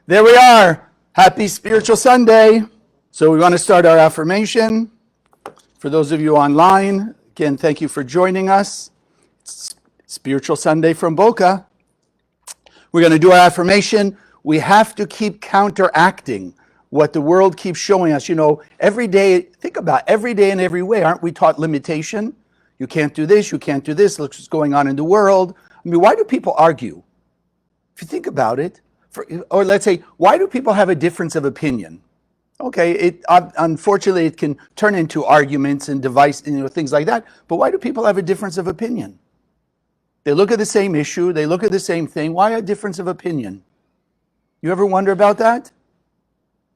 There we are. Happy Spiritual Sunday. So we want to start our affirmation. For those of you online, again, thank you for joining us. It's Spiritual Sunday from Boca. We're going to do our affirmation. We have to keep counteracting what the world keeps showing us. You know, every day, think about every day in every way, aren't we taught limitation? You can't do this, you can't do this. Look what's going on in the world. I mean, why do people argue? If you think about it, or let's say, why do people have a difference of opinion? Okay, unfortunately, it can turn into arguments and things like that. But why do people have a difference of opinion? They look at the same issue, they look at the same thing. Why a difference of opinion? You ever wonder about that?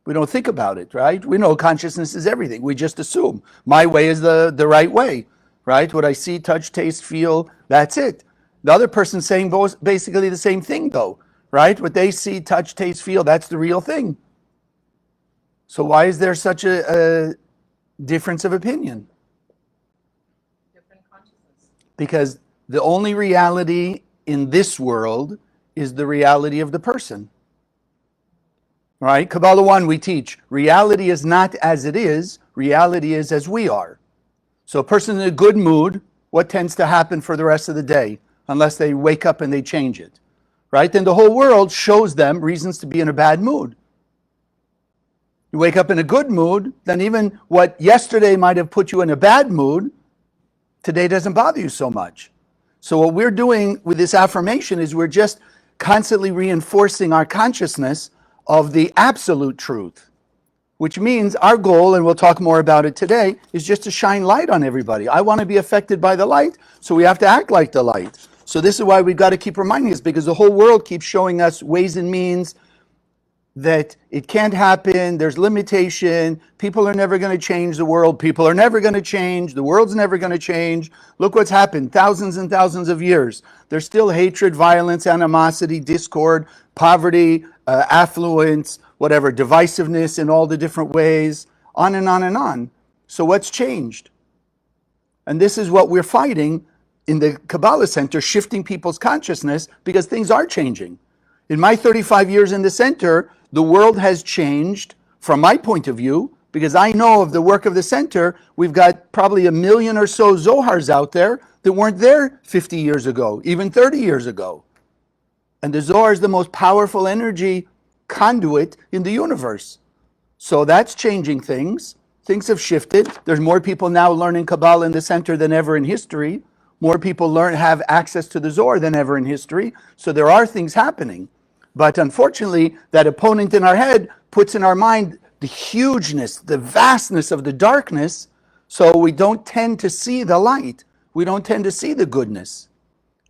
We don't think about it, right? We know consciousness is everything. We just assume my way is the right way, right? What I see, touch, taste, feel, that's it. The other person's saying basically the same thing, though. Right? What they see, touch, taste, feel, that's the real thing. So why is there such a difference of opinion? Different consciousness. Because the only reality in this world is the reality of the person. Right? Kabbalah 1, we teach, reality is not as it is, reality is as we are. So a person in a good mood, what tends to happen for the rest of the day? Unless they wake up and they change it. Right? Then the whole world shows them reasons to be in a bad mood. You wake up in a good mood, then even what yesterday might have put you in a bad mood, today doesn't bother you so much. So what we're doing with this affirmation is we're just constantly reinforcing our consciousness of the absolute truth, which means our goal, and we'll talk more about it today, is just to shine light on everybody. I want to be affected by the light, so we have to act like the light. So this is why we've got to keep reminding us, because the whole world keeps showing us ways and means that it can't happen, there's limitation, people are never going to change the world, people are never going to change, the world's never going to change. Look what's happened, thousands and thousands of years. There's still hatred, violence, animosity, discord, poverty, affluence, whatever, divisiveness in all the different ways, on and on and on. So what's changed? And this is what we're fighting in the Kabbalah Center, shifting people's consciousness, because things are changing. In my 35 years in the center, the world has changed from my point of view, because I know of the work of the center, we've got probably 1 million or so Zohars out there that weren't there 50 years ago, even 30 years ago. And the Zohar is the most powerful energy conduit in the universe. So that's changing things. Things have shifted. There's more people now learning Kabbalah in the center than ever in history. More people have access to the Zohar than ever in history. So there are things happening. But unfortunately, that opponent in our head puts in our mind the hugeness, the vastness of the darkness, so we don't tend to see the light. We don't tend to see the goodness.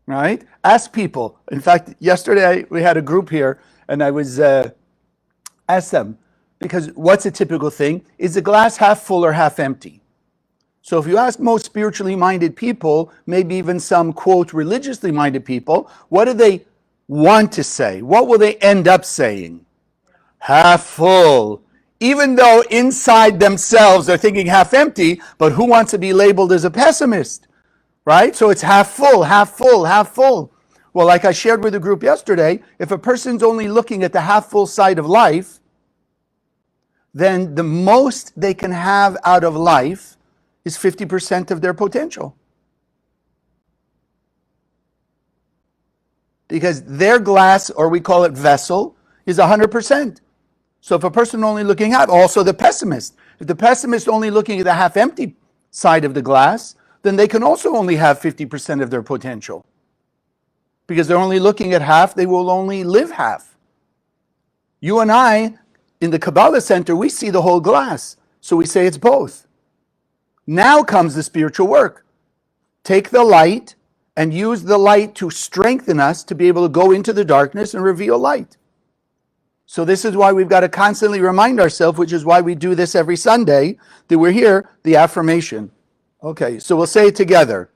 Right? Ask people. In fact, yesterday we had a group here, and I was asked them, because what's a typical thing? Is the glass half full or half empty? So if you ask most spiritually minded people, maybe even some, quote, religiously minded people, what do they want to say? What will they end up saying? Half full. Even though inside themselves they're thinking half empty, but who wants to be labeled as a pessimist? Right? So it's half full, half full, half full. Well, like I shared with the group yesterday, if a person's only looking at the half full side of life, then the most they can have out of life is 50% of their potential. Because their glass, or we call it vessel, is 100%. So if a person only looking at, also the pessimist, if the pessimist only looking at the half empty side of the glass, then they can also only have 50% of their potential. Because they're only looking at half, they will only live half. You and I, in the Kabbalah Center, we see the whole glass. So we say it's both. Now comes the spiritual work. Take the light and use the light to strengthen us to be able to go into the darkness and reveal light. So this is why we've got to constantly remind ourselves, which is why we do this every Sunday, that we're here, the affirmation. Okay, so we'll say it together.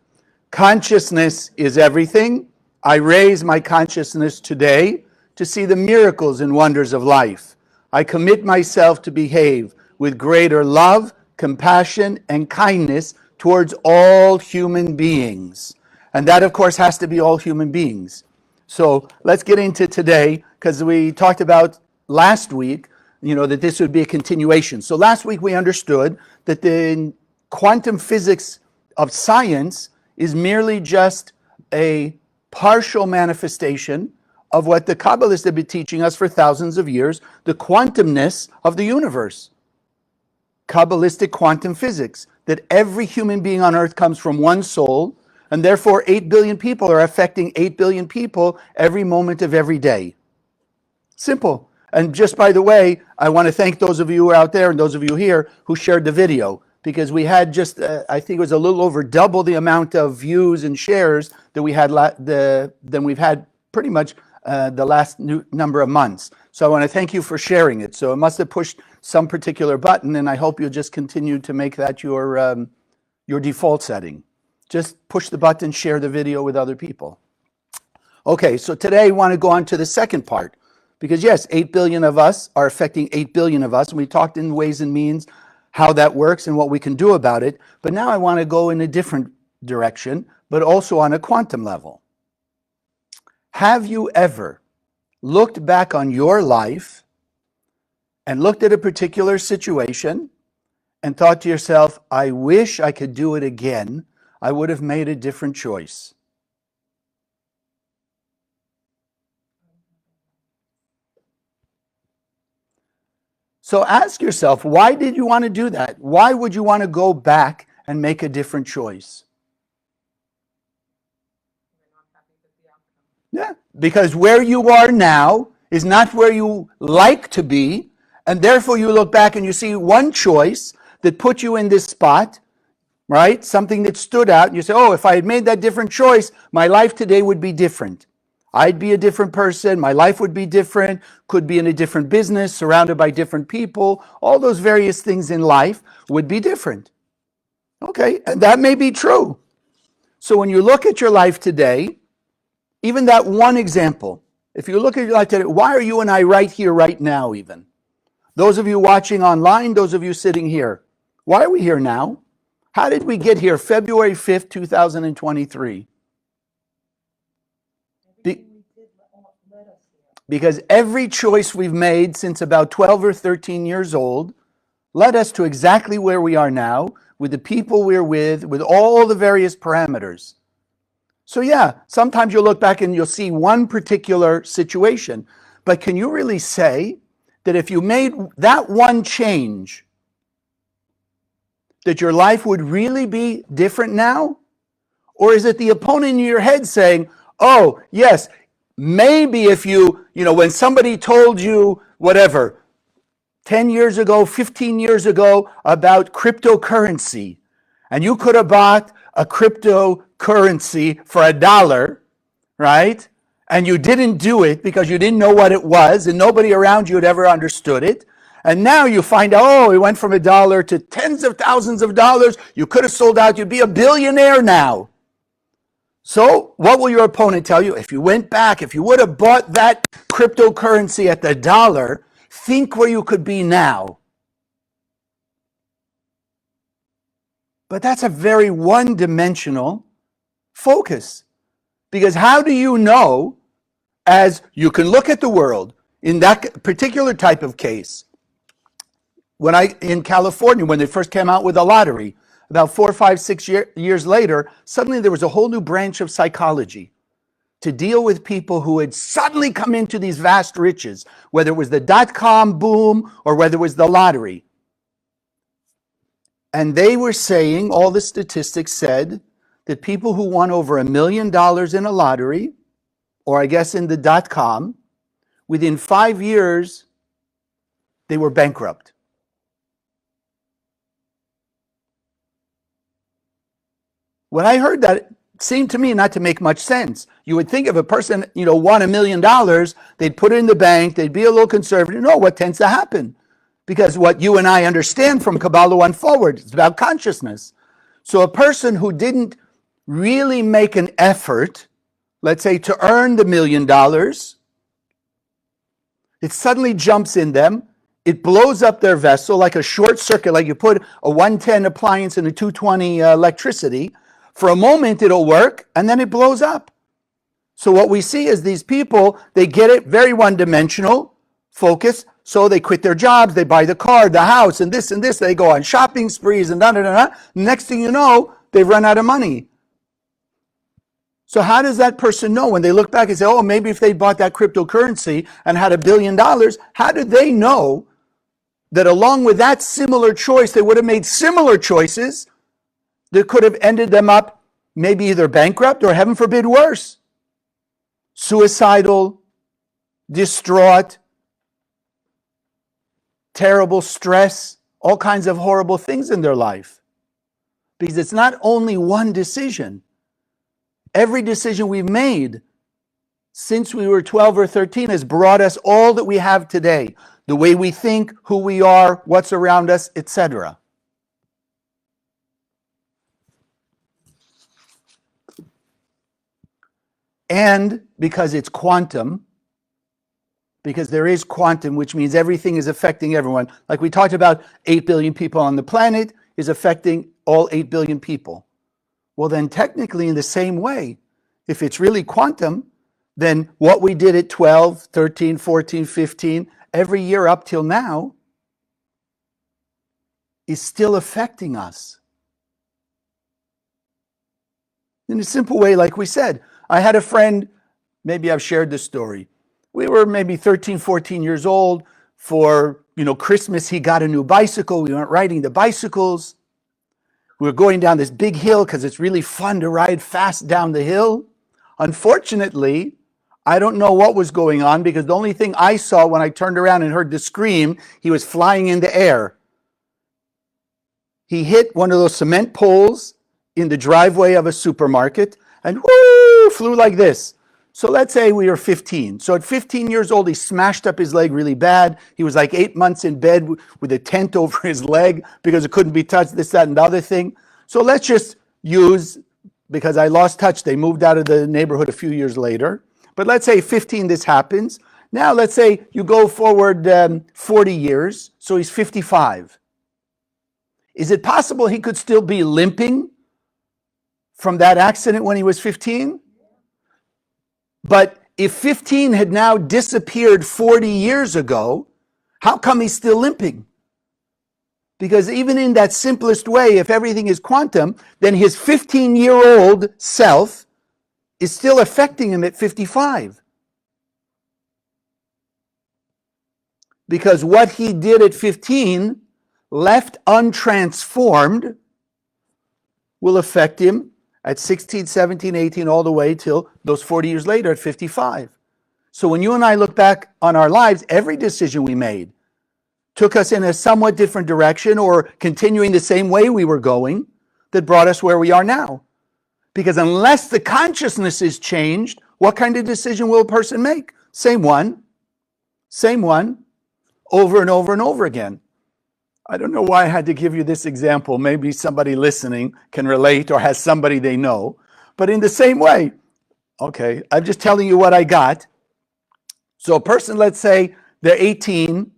Consciousness is everything. I raise my consciousness today to see the miracles and wonders of life. I commit myself to behave with greater love, compassion, and kindness towards all human beings. And that, of course, has to be all human beings. So let's get into today, because we talked about last week, that this would be a continuation. So last week we understood that the quantum physics of science is merely just a partial manifestation of what the Kabbalists have been teaching us for thousands of years, the quantumness of the universe. Kabbalistic quantum physics, that every human being on earth comes from one soul, and therefore 8 billion people are affecting 8 billion people every moment of every day. Simple. And just by the way, I want to thank those of you who are out there and those of you here who shared the video, because we had just, I think it was a little over double the amount of views and shares that we had than we've had pretty much the last number of months. So I want to thank you for sharing it. So it must have pushed some particular button, and I hope you'll just continue to make that your default setting. Just push the button, share the video with other people. Okay, so today I want to go on to the second part, because yes, 8 billion of us are affecting 8 billion of us, and we talked in ways and means how that works and what we can do about it. But now I want to go in a different direction, but also on a quantum level. Have you ever looked back on your life and looked at a particular situation and thought to yourself, I wish I could do it again. I would have made a different choice. So ask yourself, why did you want to do that? Why would you want to go back and make a different choice? Yeah, because where you are now is not where you like to be, and therefore you look back and you see one choice that put you in this spot, right? Something that stood out, and you say, oh, if I had made that different choice, my life today would be different. I'd be a different person, my life would be different, could be in a different business, surrounded by different people. All those various things in life would be different. Okay, and that may be true. So when you look at your life today, even that one example, if you look at your life today, why are you and I right here, right now even? Those of you watching online, those of you sitting here, why are we here now? How did we get here February 5th, 2023? Because every choice we've made since about 12 or 13 years old led us to exactly where we are now, with the people we're with all the various parameters. So yeah, sometimes you'll look back and you'll see one particular situation, but can you really say that if you made that one change, that your life would really be different now? Or is it the opponent in your head saying, oh, yes, maybe if when somebody told you whatever, 10 years ago, 15 years ago about cryptocurrency, and you could have bought a cryptocurrency for $1, right? And you didn't do it because you didn't know what it was, and nobody around you had ever understood it. And now you find out, oh, it went from $1 to tens of thousands of dollars. You could have sold out. You'd be a billionaire now. So what will your opponent tell you? If you went back, if you would have bought that cryptocurrency at the $1, think where you could be now. But that's a very one-dimensional focus. Because how do you know, as you can look at the world, in that particular type of case, in California, when they first came out with a lottery, about 4, 5, 6 years later, suddenly there was a whole new branch of psychology to deal with people who had suddenly come into these vast riches, whether it was the dot-com boom or whether it was the lottery. And they were saying, all the statistics said, that people who won over $1 million in a lottery, or I guess in the dot-com, within 5 years, they were bankrupt. When I heard that, it seemed to me not to make much sense. You would think if a person, won $1 million, they'd put it in the bank, they'd be a little conservative. No, what tends to happen? Because what you and I understand from Kabbalah 1 forward, it's about consciousness. So a person who didn't really make an effort, let's say to earn the $1 million, it suddenly jumps in them. It blows up their vessel like a short circuit, like you put a 110 appliance in a 220 electricity. For a moment, it'll work, and then it blows up. So what we see is these people, they get it very one-dimensional. focus. So they quit their jobs, they buy the car, the house, and this, they go on shopping sprees and da. Next thing you know, they've run out of money. So how does that person know when they look back and say, oh, maybe if they bought that cryptocurrency and had $1 billion, how did they know that along with that similar choice, they would have made similar choices that could have ended them up maybe either bankrupt or, heaven forbid, worse, suicidal, distraught, terrible stress, all kinds of horrible things in their life? Because it's not only one decision. Every decision we've made since we were 12 or 13 has brought us all that we have today. The way we think, who we are, what's around us, etc. And because it's quantum, because there is quantum, which means everything is affecting everyone. Like we talked about, 8 billion people on the planet is affecting all 8 billion people. Well, then technically in the same way, if it's really quantum, then what we did at 12, 13, 14, 15, every year up till now is still affecting us. In a simple way, like we said, I had a friend, maybe I've shared this story. We were maybe 13, 14 years old. For, Christmas, he got a new bicycle. We went riding the bicycles. We were going down this big hill because it's really fun to ride fast down the hill. Unfortunately, I don't know what was going on, because the only thing I saw when I turned around and heard the scream, he was flying in the air. He hit one of those cement poles in the driveway of a supermarket and whoo, flew like this. So let's say we were 15. So at 15 years old, he smashed up his leg really bad. He was like 8 months in bed with a tent over his leg because it couldn't be touched, this, that, and the other thing. So let's just use, because I lost touch, they moved out of the neighborhood a few years later. But let's say 15, this happens. Now let's say you go forward 40 years, so he's 55. Is it possible he could still be limping from that accident when he was 15? But if 15 had now disappeared 40 years ago, how come he's still limping? Because even in that simplest way, if everything is quantum, then his 15-year-old self is still affecting him at 55. Because what he did at 15, left untransformed, will affect him at 16, 17, 18, all the way till those 40 years later at 55. So when you and I look back on our lives, every decision we made took us in a somewhat different direction or continuing the same way we were going that brought us where we are now. Because unless the consciousness is changed, what kind of decision will a person make? Same one, over and over and over again. I don't know why I had to give you this example. Maybe somebody listening can relate or has somebody they know. But in the same way, okay, I'm just telling you what I got. So a person, let's say they're 18,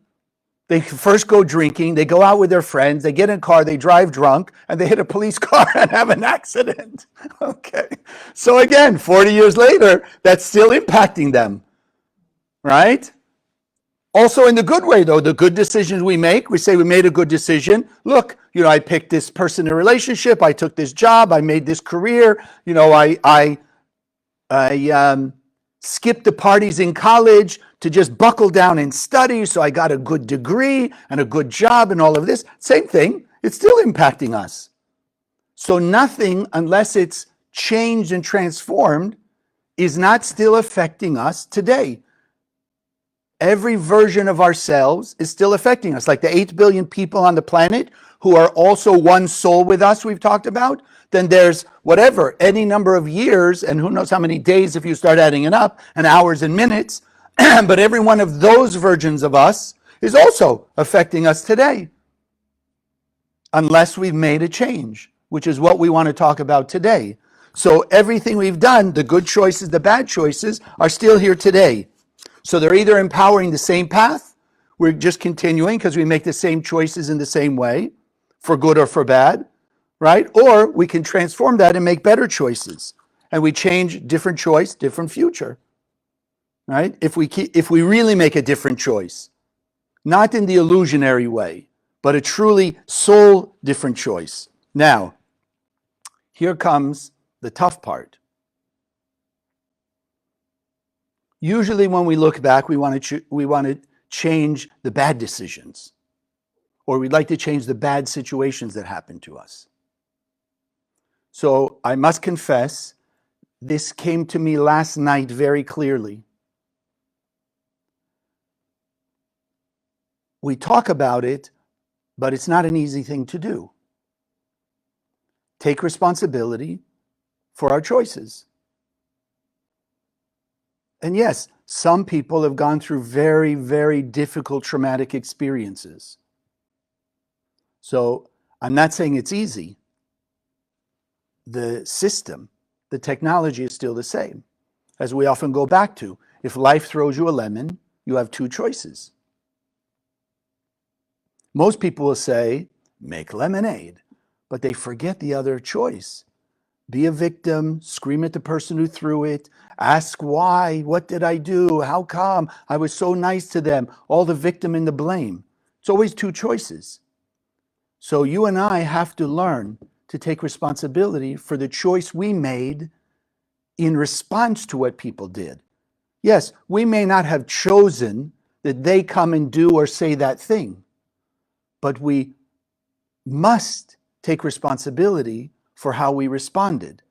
they first go drinking, they go out with their friends, they get in a car, they drive drunk, and they hit a police car and have an accident. Okay. So again, 40 years later, that's still impacting them, right? Also in the good way, though, the good decisions we make, we say we made a good decision. Look, I picked this person in a relationship, I took this job, I made this career, I skipped the parties in college to just buckle down and study, so I got a good degree and a good job and all of this. Same thing, it's still impacting us. So nothing, unless it's changed and transformed, is not still affecting us today. Every version of ourselves is still affecting us. Like the 8 billion people on the planet who are also one soul with us, we've talked about, then there's whatever, any number of years, and who knows how many days if you start adding it up, and hours and minutes, but every one of those versions of us is also affecting us today. Unless we've made a change, which is what we want to talk about today. So everything we've done, the good choices, the bad choices, are still here today. So they're either empowering the same path, we're just continuing because we make the same choices in the same way, for good or for bad, right? Or we can transform that and make better choices. And we change different choice, different future. right? If we really make a different choice, not in the illusionary way, but a truly soul different choice. Now, here comes the tough part. Usually when we look back, we want to change the bad decisions, or we'd like to change the bad situations that happened to us. So I must confess, this came to me last night very clearly. We talk about it, but it's not an easy thing to do. Take responsibility for our choices. And yes, some people have gone through very, very difficult traumatic experiences. So I'm not saying it's easy. The system, the technology is still the same. As we often go back to, if life throws you a lemon, you have two choices. Most people will say, make lemonade, but they forget the other choice. Be a victim, scream at the person who threw it, ask why, what did I do, how come, I was so nice to them, all the victim and the blame. It's always two choices. So you and I have to learn to take responsibility for the choice we made in response to what people did. Yes, we may not have chosen that they come and do or say that thing, but we must take responsibility for how we responded.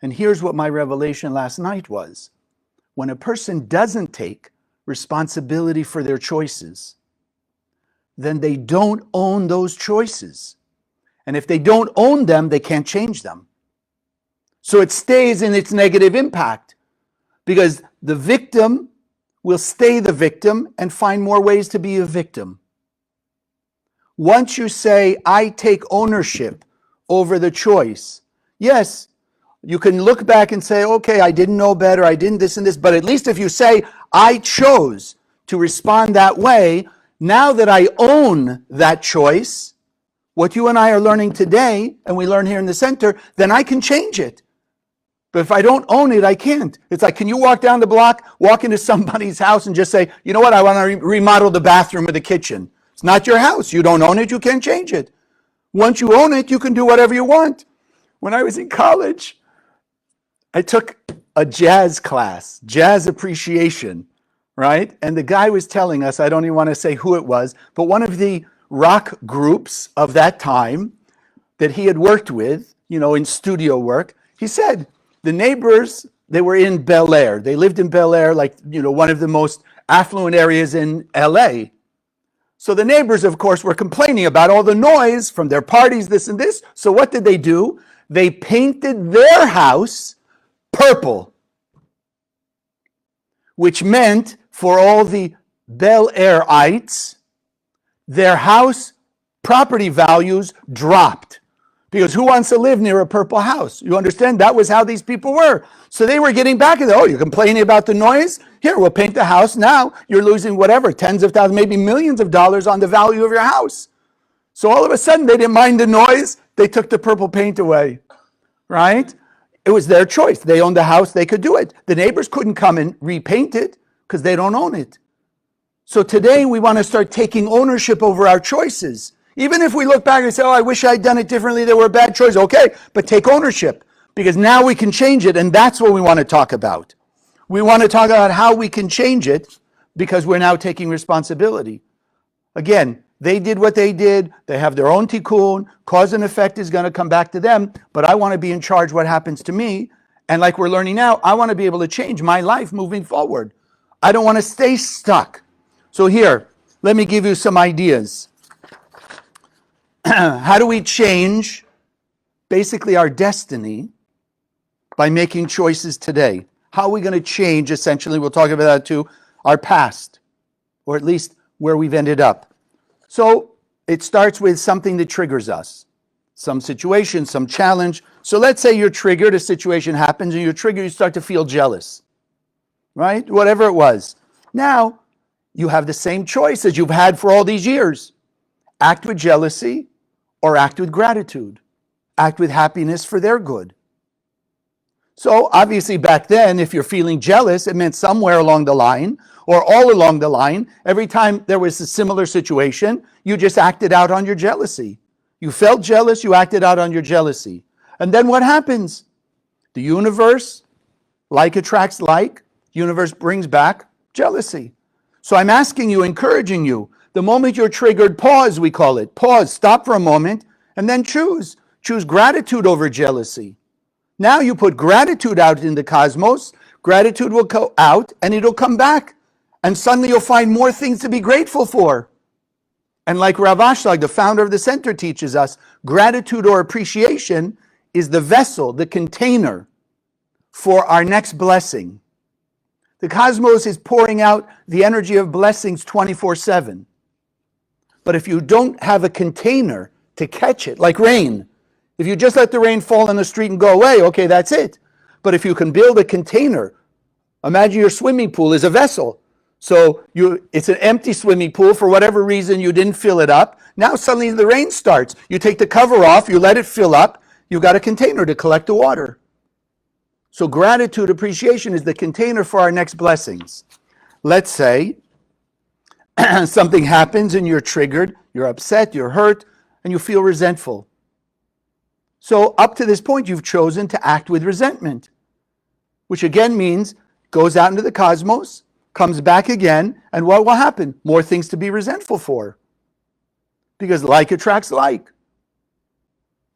And here's what my revelation last night was. When a person doesn't take responsibility for their choices, then they don't own those choices. And if they don't own them, they can't change them. So it stays in its negative impact, because the victim will stay the victim and find more ways to be a victim. Once you say, I take ownership over the choice, yes, you can look back and say, okay, I didn't know better, I didn't this and this, but at least if you say, I chose to respond that way, now that I own that choice, what you and I are learning today, and we learn here in the center, then I can change it. But if I don't own it, I can't. It's like, can you walk down the block, walk into somebody's house and just say, you know what, I want to remodel the bathroom or the kitchen. It's not your house. You don't own it, you can't change it. Once you own it, you can do whatever you want. When I was in college, I took a jazz class, jazz appreciation, right? And the guy was telling us, I don't even want to say who it was, but one of the rock groups of that time that he had worked with, in studio work, he said, the neighbors, they were in Bel Air. They lived in Bel Air, like, one of the most affluent areas in LA. So the neighbors, of course, were complaining about all the noise from their parties, this and this. So what did they do? They painted their house purple, which meant for all the Bel Airites, their house property values dropped. Because who wants to live near a purple house? You understand? That was how these people were. So they were getting back at it. Oh, you're complaining about the noise? Here, we'll paint the house. Now you're losing whatever, tens of thousands, maybe millions of dollars on the value of your house. So all of a sudden, they didn't mind the noise. They took the purple paint away, right? It was their choice. They owned the house. They could do it. The neighbors couldn't come and repaint it because they don't own it. So today, we want to start taking ownership over our choices. Even if we look back and say, oh, I wish I'd done it differently, there were bad choices. Okay, but take ownership, because now we can change it, and that's what we want to talk about. We want to talk about how we can change it, because we're now taking responsibility. Again, they did what they did. They have their own tikkun. Cause and effect is going to come back to them, but I want to be in charge of what happens to me. And like we're learning now, I want to be able to change my life moving forward. I don't want to stay stuck. So here, let me give you some ideas. How do we change basically our destiny by making choices today? How are we going to change, essentially, we'll talk about that too, our past, or at least where we've ended up. So it starts with something that triggers us, some situation, some challenge. So let's say you're triggered, a situation happens, and you're triggered, you start to feel jealous, right? Whatever it was. Now, you have the same choice as you've had for all these years. Act with jealousy or act with gratitude. Act with happiness for their good. So obviously back then, if you're feeling jealous, it meant somewhere along the line or all along the line, every time there was a similar situation, you just acted out on your jealousy. You felt jealous, you acted out on your jealousy. And then what happens? The universe, like attracts like, universe brings back jealousy. So I'm asking you, encouraging you, the moment you're triggered, pause, we call it. Pause, stop for a moment, and then choose. Choose gratitude over jealousy. Now you put gratitude out in the cosmos, gratitude will go out and it'll come back. And suddenly you'll find more things to be grateful for. And like Rav Ashlag, the founder of the center, teaches us, gratitude or appreciation is the vessel, the container for our next blessing. The cosmos is pouring out the energy of blessings 24/7. But if you don't have a container to catch it, like rain, if you just let the rain fall on the street and go away, okay, that's it. But if you can build a container, imagine your swimming pool is a vessel. So it's an empty swimming pool. For whatever reason, you didn't fill it up. Now suddenly the rain starts. You take the cover off, you let it fill up. You've got a container to collect the water. So gratitude, appreciation is the container for our next blessings. Let's say something happens and you're triggered, you're upset, you're hurt, and you feel resentful. So up to this point, you've chosen to act with resentment, which again means goes out into the cosmos, comes back again, and what will happen? More things to be resentful for. Because like attracts like.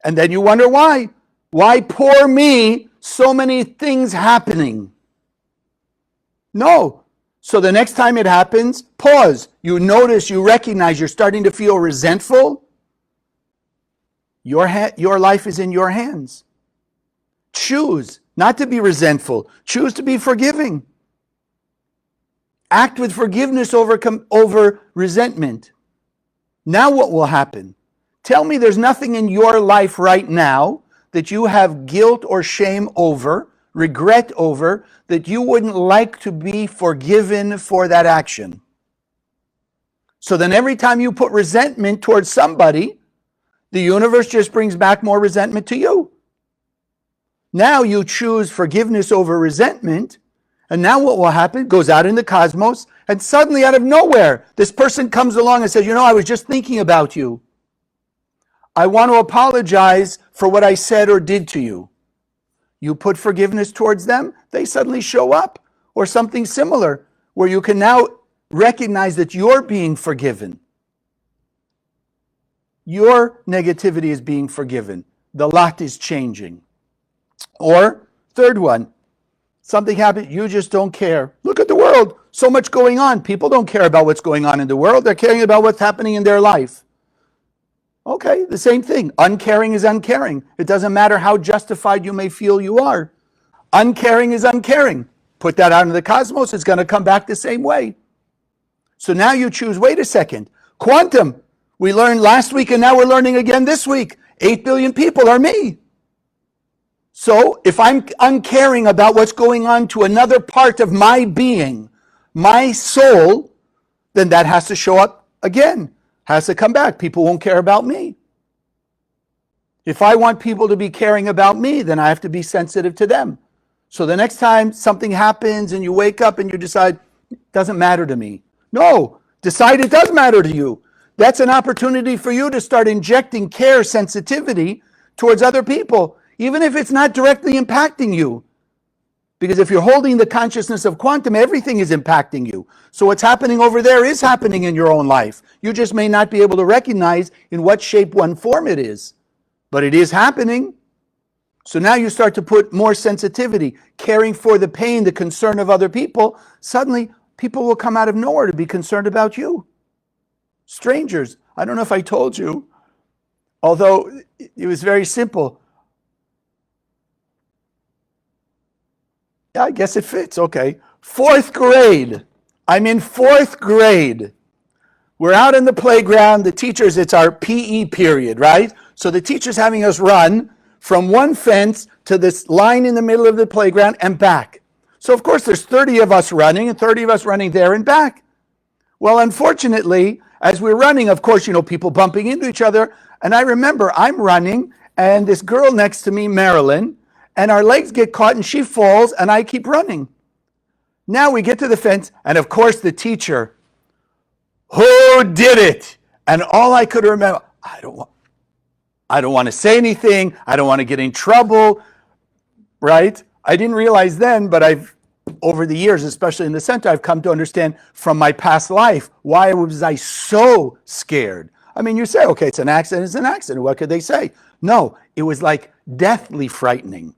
And then you wonder why. Why poor me, so many things happening? No. So the next time it happens, pause. You notice, you recognize you're starting to feel resentful. Your life is in your hands. Choose not to be resentful. Choose to be forgiving. Act with forgiveness over resentment. Now what will happen? Tell me there's nothing in your life right now that you have guilt or shame over, regret over, that you wouldn't like to be forgiven for that action. So then every time you put resentment towards somebody, the universe just brings back more resentment to you. Now you choose forgiveness over resentment, and now what will happen? Goes out in the cosmos, and suddenly out of nowhere, this person comes along and says, I was just thinking about you. I want to apologize for what I said or did to you. You put forgiveness towards them, they suddenly show up, or something similar, where you can now recognize that you're being forgiven. Your negativity is being forgiven. The lot is changing. Or, third one, something happened, you just don't care. Look at the world, so much going on. People don't care about what's going on in the world. They're caring about what's happening in their life. Okay, the same thing. Uncaring is uncaring. It doesn't matter how justified you may feel you are. Uncaring is uncaring. Put that out into the cosmos, it's going to come back the same way. So now you choose, wait a second, quantum. We learned last week and now we're learning again this week. 8 billion people are me. So if I'm uncaring about what's going on to another part of my being, my soul, then that has to show up again, has to come back. People won't care about me. If I want people to be caring about me, then I have to be sensitive to them. So the next time something happens and you wake up and you decide, it doesn't matter to me. No, decide it does matter to you. That's an opportunity for you to start injecting care, sensitivity towards other people, even if it's not directly impacting you. Because if you're holding the consciousness of quantum, everything is impacting you. So what's happening over there is happening in your own life. You just may not be able to recognize in what shape, what form it is. But it is happening. So now you start to put more sensitivity, caring for the pain, the concern of other people. Suddenly, people will come out of nowhere to be concerned about you. Strangers. I don't know if I told you, although it was very simple. Yeah, I guess it fits. Okay. 4th grade. I'm in 4th grade. We're out in the playground. The teachers, it's our PE period, right? So the teacher's having us run from one fence to this line in the middle of the playground and back. So of course there's 30 of us running and 30 of us running there and back. Well, unfortunately, as we're running, of course, people bumping into each other. And I remember I'm running and this girl next to me, Marilyn, and our legs get caught and she falls and I keep running. Now we get to the fence, and of course the teacher, who did it? And all I could remember, I don't want to say anything. I don't want to get in trouble, right? I didn't realize then, but over the years, especially in the center, I've come to understand from my past life, why was I so scared? I mean, you say, okay, it's an accident. What could they say? No, it was like deathly frightening.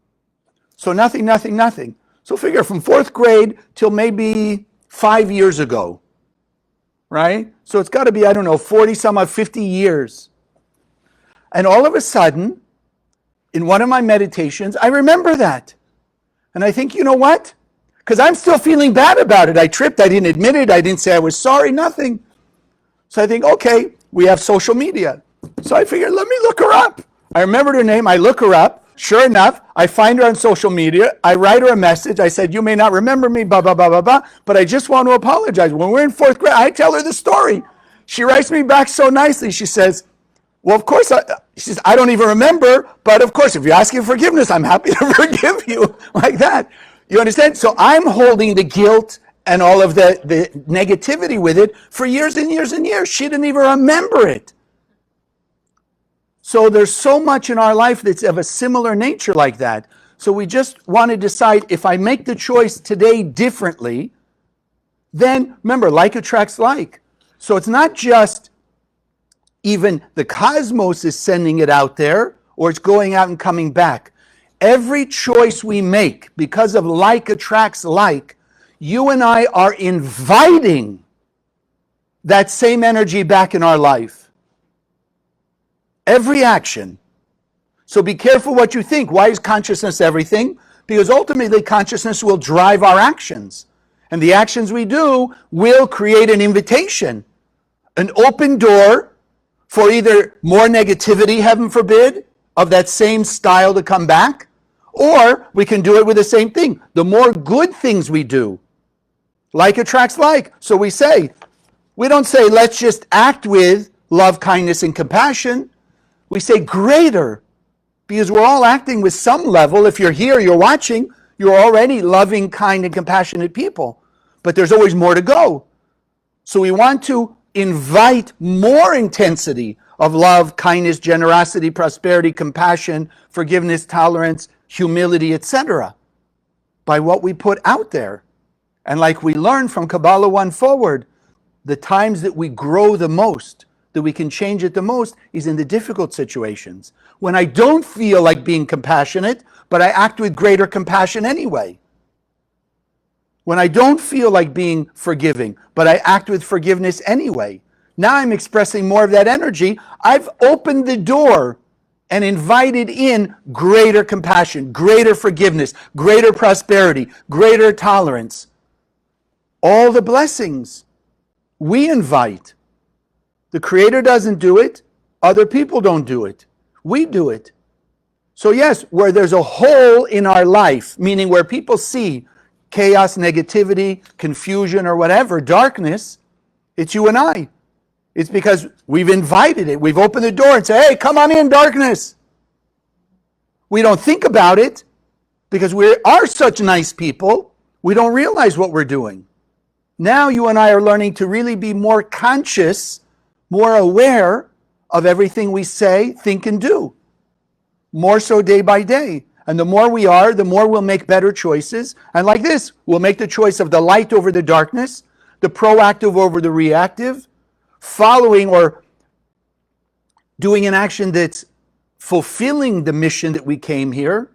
So nothing. So figure from 4th grade till maybe 5 years ago, right? So it's got to be, 40 some odd, 50 years. And all of a sudden, in one of my meditations, I remember that. And I think, you know what? Because I'm still feeling bad about it. I tripped, I didn't admit it, I didn't say I was sorry, nothing. So I think, okay, we have social media. So I figured, let me look her up. I remembered her name, I look her up. Sure enough, I find her on social media. I write her a message. I said, you may not remember me, blah, blah, blah, blah, blah, but I just want to apologize. When we're in 4th grade, I tell her the story. She writes me back so nicely. She says, well, of course, she says, I don't even remember, but of course, if you're asking forgiveness, I'm happy to forgive you, like that. You understand? So I'm holding the guilt and all of the negativity with it for years and years and years. She didn't even remember it. So there's so much in our life that's of a similar nature like that. So we just want to decide, if I make the choice today differently, then remember, like attracts like. So it's not just even the cosmos is sending it out there, or it's going out and coming back. Every choice we make, because of like attracts like, you and I are inviting that same energy back in our life. Every action. So be careful what you think. Why is consciousness everything? Because ultimately consciousness will drive our actions. And the actions we do will create an invitation, an open door for either more negativity, heaven forbid, of that same style to come back, or we can do it with the same thing. The more good things we do, like attracts like. So we don't say, let's just act with love, kindness, and compassion. We say greater, because we're all acting with some level. If you're here, you're watching, you're already loving, kind, and compassionate people. But there's always more to go. So we want to invite more intensity of love, kindness, generosity, prosperity, compassion, forgiveness, tolerance, humility, etc. by what we put out there. And like we learn from Kabbalah 1 forward, the times that we grow the most, that we can change it the most, is in the difficult situations. When I don't feel like being compassionate, but I act with greater compassion anyway. When I don't feel like being forgiving, but I act with forgiveness anyway. Now I'm expressing more of that energy. I've opened the door and invited in greater compassion, greater forgiveness, greater prosperity, greater tolerance. All the blessings we invite. The Creator doesn't do it. Other people don't do it. We do it. So yes, where there's a hole in our life, meaning where people see chaos, negativity, confusion, or whatever, darkness, it's you and I. It's because we've invited it. We've opened the door and say, hey, come on in, darkness. We don't think about it because we are such nice people. We don't realize what we're doing. Now you and I are learning to really be more conscious, more aware of everything we say, think, and do. More so day by day. And the more we are, the more we'll make better choices. And like this, we'll make the choice of the light over the darkness, the proactive over the reactive, following or doing an action that's fulfilling the mission that we came here.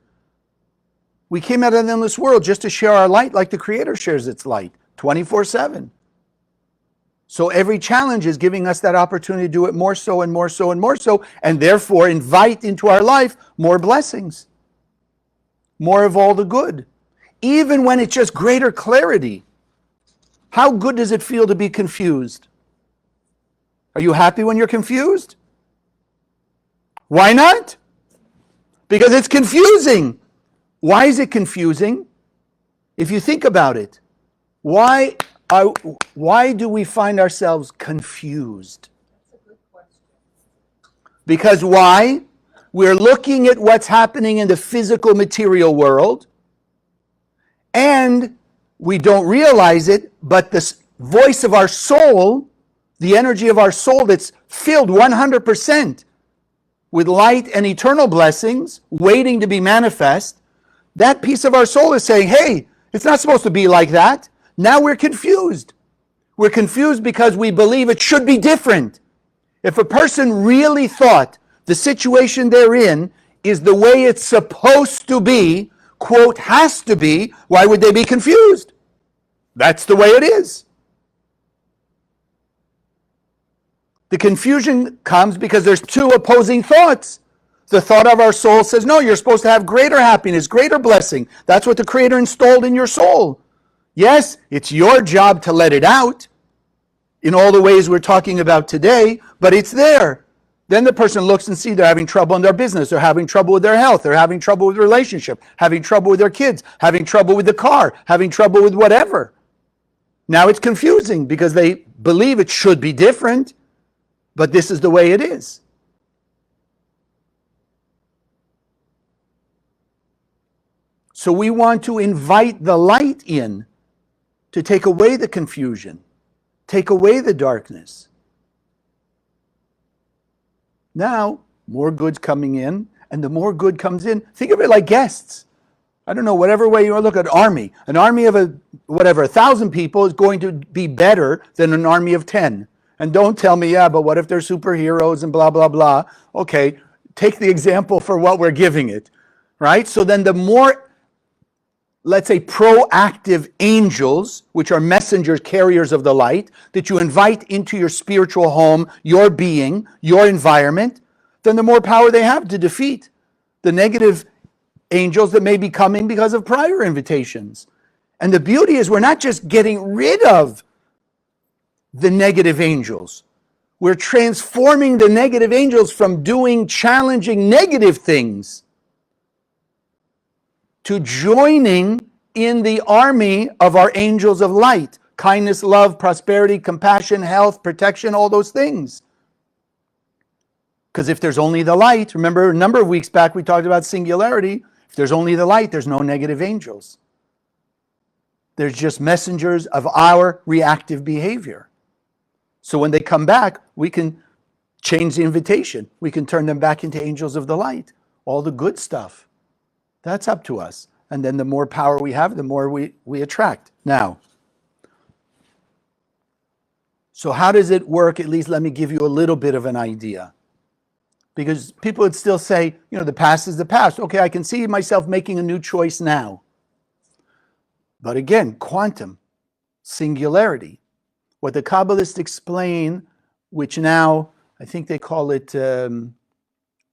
We came out of the endless world just to share our light like the Creator shares its light, 24/7. So every challenge is giving us that opportunity to do it more so and more so and more so, and therefore invite into our life more blessings, more of all the good. Even when it's just greater clarity. How good does it feel to be confused? Are you happy when you're confused? Why not? Because it's confusing. Why is it confusing? If you think about it, why do we find ourselves confused? That's a good question. Because why? we're looking at what's happening in the physical material world, and we don't realize it, but the voice of our soul, the energy of our soul that's filled 100% with light and eternal blessings, waiting to be manifest, that piece of our soul is saying, hey, it's not supposed to be like that. Now we're confused. We're confused because we believe it should be different. If a person really thought the situation they're in is the way it's supposed to be, quote, has to be, why would they be confused? That's the way it is. The confusion comes because there's two opposing thoughts. The thought of our soul says, no, you're supposed to have greater happiness, greater blessing. That's what the Creator installed in your soul. Yes, it's your job to let it out in all the ways we're talking about today, but it's there. Then the person looks and sees they're having trouble in their business, they're having trouble with their health, they're having trouble with relationship, having trouble with their kids, having trouble with the car, having trouble with whatever. Now it's confusing because they believe it should be different, but this is the way it is. So we want to invite the light in to take away the confusion, take away the darkness. Now, more good's coming in, and the more good comes in, think of it like guests. I don't know, whatever way you look at army. An army of 1,000 people is going to be better than an army of 10. And don't tell me, yeah, but what if they're superheroes and blah, blah, blah. Okay, take the example for what we're giving it, right? So then the more, let's say, proactive angels, which are messengers, carriers of the light, that you invite into your spiritual home, your being, your environment, then the more power they have to defeat the negative angels that may be coming because of prior invitations. And the beauty is we're not just getting rid of the negative angels. We're transforming the negative angels from doing challenging negative things to joining in the army of our angels of light. Kindness, love, prosperity, compassion, health, protection, all those things. Because if there's only the light, remember a number of weeks back we talked about singularity. If there's only the light, there's no negative angels. There's just messengers of our reactive behavior. So when they come back, we can change the invitation. We can turn them back into angels of the light. All the good stuff. That's up to us. And then the more power we have, the more we attract. Now, so how does it work? At least let me give you a little bit of an idea. Because people would still say, the past is the past. Okay, I can see myself making a new choice now. But again, quantum, singularity. What the Kabbalists explain, which now, I think they call it the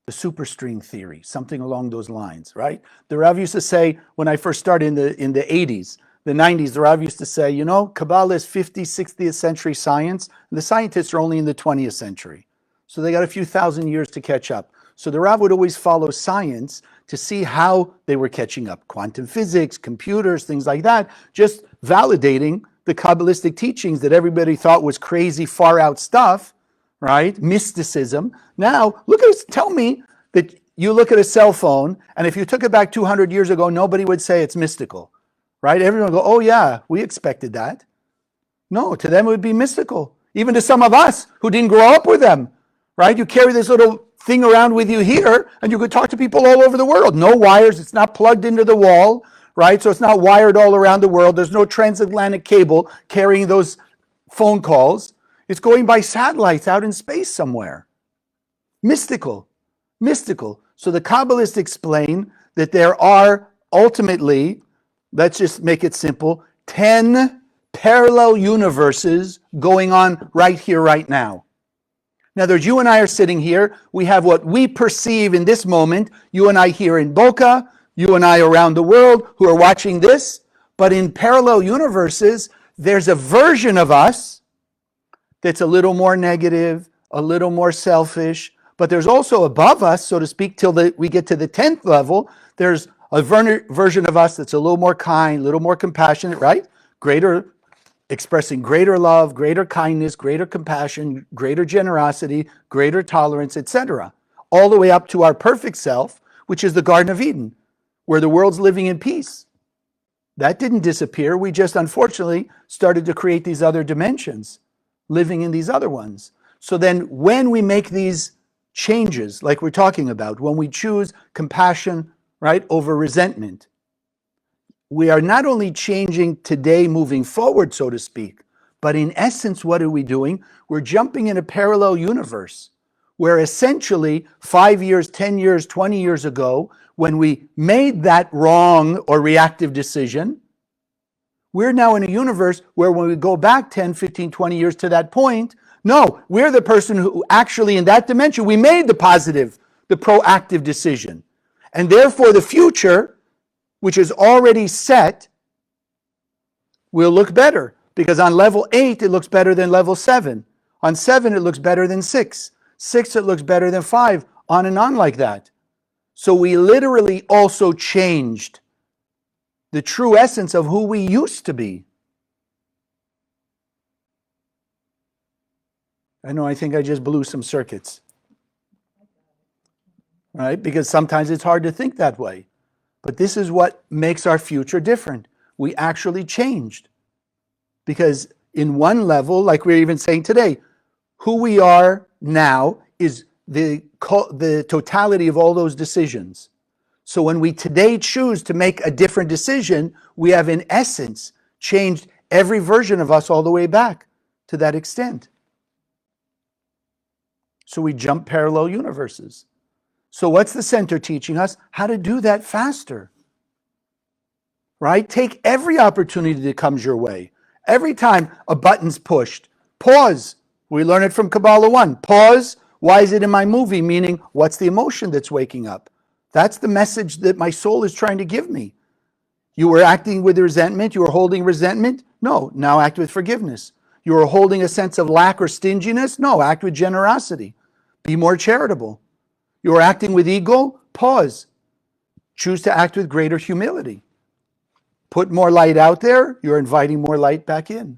superstring theory, something along those lines, right? The Rav used to say, when I first started in the 80s, the 90s, the Rav used to say, Kabbalah is 50th, 60th century science, and the scientists are only in the 20th century. So they got a few thousand years to catch up. So the Rav would always follow science to see how they were catching up. Quantum physics, computers, things like that, just validating the Kabbalistic teachings that everybody thought was crazy, far out stuff, right? Mysticism. Now, tell me that you look at a cell phone, and if you took it back 200 years ago, nobody would say it's mystical, right? Everyone would go, oh yeah, we expected that. No, to them it would be mystical. Even to some of us who didn't grow up with them, right? You carry this little thing around with you here, and you could talk to people all over the world. No wires, it's not plugged into the wall, right? So it's not wired all around the world. There's no transatlantic cable carrying those phone calls. It's going by satellites out in space somewhere. Mystical. So the Kabbalists explain that there are ultimately, let's just make it simple, 10 parallel universes going on right here, right now. Now, there's you and I are sitting here. We have what we perceive in this moment. You and I here in Boca, you and I around the world who are watching this. But in parallel universes, there's a version of us that's a little more negative, a little more selfish. But there's also above us, so to speak, till we get to the 10th level, there's a version of us that's a little more kind, a little more compassionate, right? Expressing greater love, greater kindness, greater compassion, greater generosity, greater tolerance, etc. all the way up to our perfect self, which is the Garden of Eden, where the world's living in peace. That didn't disappear. We just unfortunately started to create these other dimensions, living in these other ones. So then when we make these changes, like we're talking about, when we choose compassion, right, over resentment, we are not only changing today moving forward, so to speak, but in essence, what are we doing? We're jumping in a parallel universe where essentially 5 years, 10 years, 20 years ago, when we made that wrong or reactive decision, we're now in a universe where when we go back 10, 15, 20 years to that point, no, we're the person who actually in that dimension, we made the positive, the proactive decision. And therefore the future, which is already set, will look better. Because on level 8, it looks better than level 7. On 7, it looks better than 6. 6, it looks better than 5. On and on like that. So we literally also changed the true essence of who we used to be. I know, I think I just blew some circuits. Right? Because sometimes it's hard to think that way. But this is what makes our future different. We actually changed. Because in one level, like we're even saying today, who we are now is the totality of all those decisions. So when we today choose to make a different decision, we have in essence changed every version of us all the way back to that extent. So we jump parallel universes. So what's the center teaching us? How to do that faster. Right? Take every opportunity that comes your way. Every time a button's pushed, pause. We learn it from Kabbalah 1. Pause. Why is it in my movie? Meaning, what's the emotion that's waking up? That's the message that my soul is trying to give me. You were acting with resentment. You were holding resentment. No, now act with forgiveness. You were holding a sense of lack or stinginess. No, act with generosity. Be more charitable. You were acting with ego. Pause. Choose to act with greater humility. Put more light out there, you're inviting more light back in.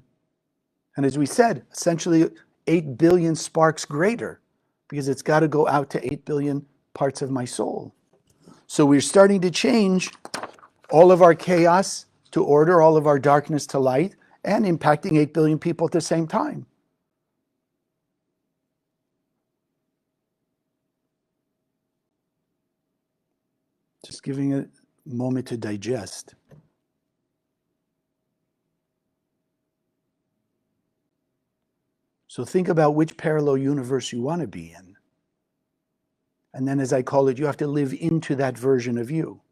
And as we said, essentially 8 billion sparks greater, because it's got to go out to 8 billion parts of my soul. So we're starting to change all of our chaos to order, all of our darkness to light, and impacting 8 billion people at the same time. Just giving a moment to digest. So think about which parallel universe you want to be in. And then, as I call it, you have to live into that version of you.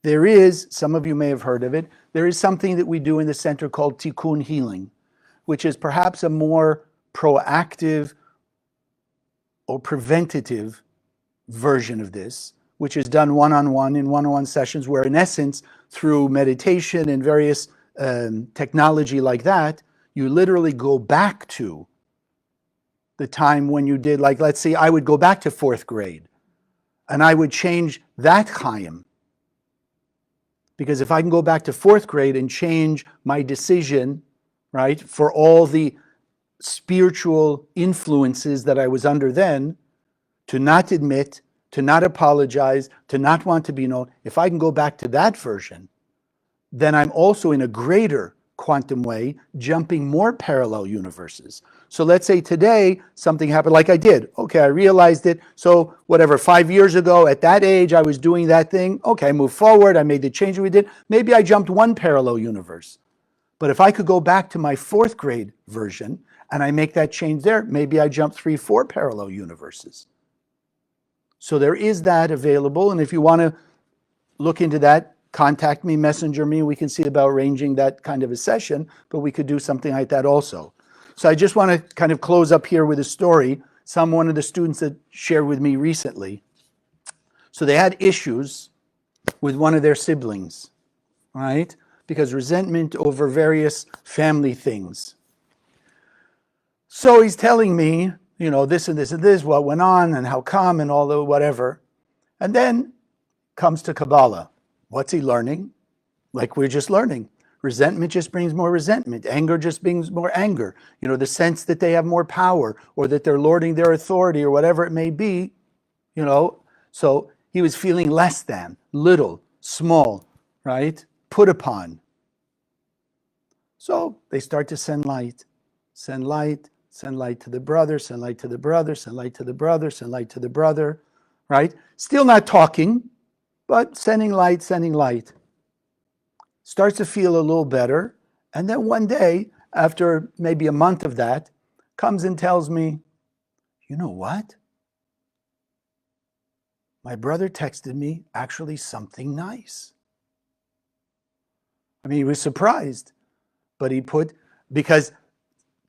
There is, some of you may have heard of it, there is something that we do in the center called tikkun healing, which is perhaps a more proactive or preventative version of this, which is done one-on-one in one-on-one sessions where, in essence, through meditation and various technology like that, you literally go back to the time when you did, like, let's say I would go back to 4th grade and I would change that Chaim. Because if I can go back to 4th grade and change my decision, right, for all the spiritual influences that I was under then, to not admit, to not apologize, to not want to be known, if I can go back to that version, then I'm also in a greater quantum way, jumping more parallel universes. So let's say today something happened like I did. Okay, I realized it. So whatever, 5 years ago at that age, I was doing that thing. Okay, I moved forward. I made the change we did. Maybe I jumped one parallel universe. But if I could go back to my 4th grade version and I make that change there, maybe I jump 3, 4 parallel universes. So there is that available. And if you want to look into that, contact me, messenger me. We can see about arranging that kind of a session, but we could do something like that also. So I just want to kind of close up here with a story. One of the students that shared with me recently. So they had issues with one of their siblings, right? Because resentment over various family things. So he's telling me, you know, this and this and this, what went on and how come and all the whatever. And then comes to Kabbalah. What's he learning? Like we're just learning. Resentment just brings more resentment. Anger just brings more anger. The sense that they have more power or that they're lording their authority or whatever it may be, So he was feeling less than, little, small, right? Put upon. So they start to send light, send light, send light to the brother, send light to the brother, send light to the brother, send light to the brother, right? Still not talking, but sending light, sending light. Starts to feel a little better. And then one day, after maybe a month of that, comes and tells me, you know what? My brother texted me actually something nice. I mean, he was surprised, but because